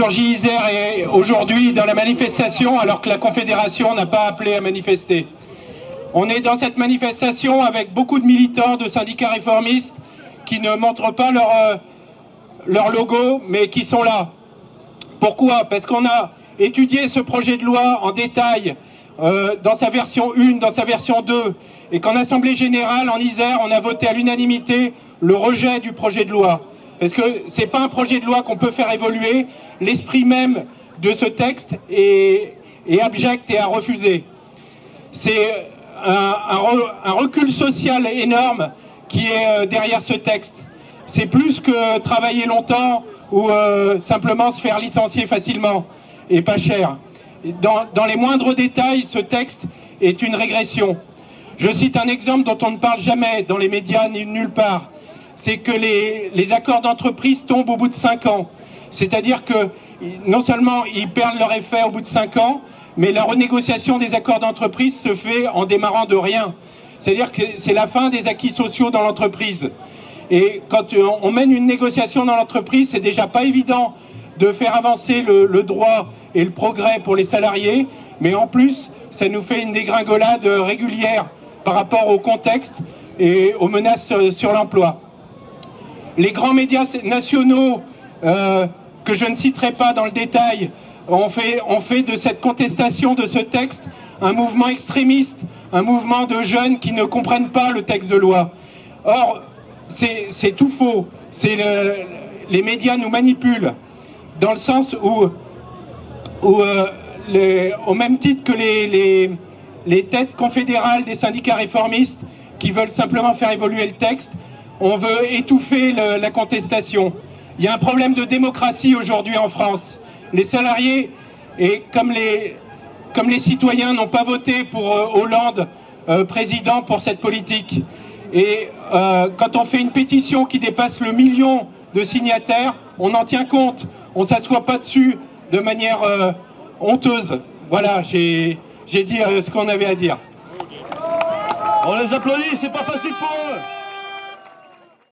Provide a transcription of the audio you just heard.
métallurgie Isère est aujourd'hui dans la manifestation alors que la Confédération n'a pas appelé à manifester. On est dans cette manifestation avec beaucoup de militants de syndicats réformistes qui ne montrent pas leur logo, mais qui sont là. Pourquoi? Parce qu'on a étudié ce projet de loi en détail dans sa version 1, dans sa version 2, et qu'en Assemblée Générale, en Isère, on a voté à l'unanimité le rejet du projet de loi. Parce que ce n'est pas un projet de loi qu'on peut faire évoluer. L'esprit même de ce texte est abject et à refuser. C'est un recul social énorme qui est derrière ce texte. C'est plus que travailler longtemps ou simplement se faire licencier facilement et pas cher. Dans les moindres détails, ce texte est une régression. Je cite un exemple dont on ne parle jamais dans les médias ni nulle part. C'est que les accords d'entreprise tombent au bout de 5 ans. C'est-à-dire que non seulement ils perdent leur effet au bout de 5 ans, mais la renégociation des accords d'entreprise se fait en démarrant de rien. C'est-à-dire que c'est la fin des acquis sociaux dans l'entreprise. Et quand on mène une négociation dans l'entreprise, c'est déjà pas évident de faire avancer le droit et le progrès pour les salariés, mais en plus, ça nous fait une dégringolade régulière par rapport au contexte et aux menaces sur l'emploi. Les grands médias nationaux, que je ne citerai pas dans le détail, ont fait de cette contestation de ce texte un mouvement extrémiste, un mouvement de jeunes qui ne comprennent pas le texte de loi. Or, c'est tout faux. Les médias nous manipulent, dans le sens où au même titre que les têtes confédérales des syndicats réformistes qui veulent simplement faire évoluer le texte, on veut étouffer la contestation. Il y a un problème de démocratie aujourd'hui en France. Les salariés, et comme les citoyens, n'ont pas voté pour Hollande président pour cette politique. Et quand on fait une pétition qui dépasse le 1 million de signataires, on en tient compte. On ne s'assoit pas dessus de manière honteuse. Voilà, j'ai dit ce qu'on avait à dire. On les applaudit, c'est pas facile pour eux.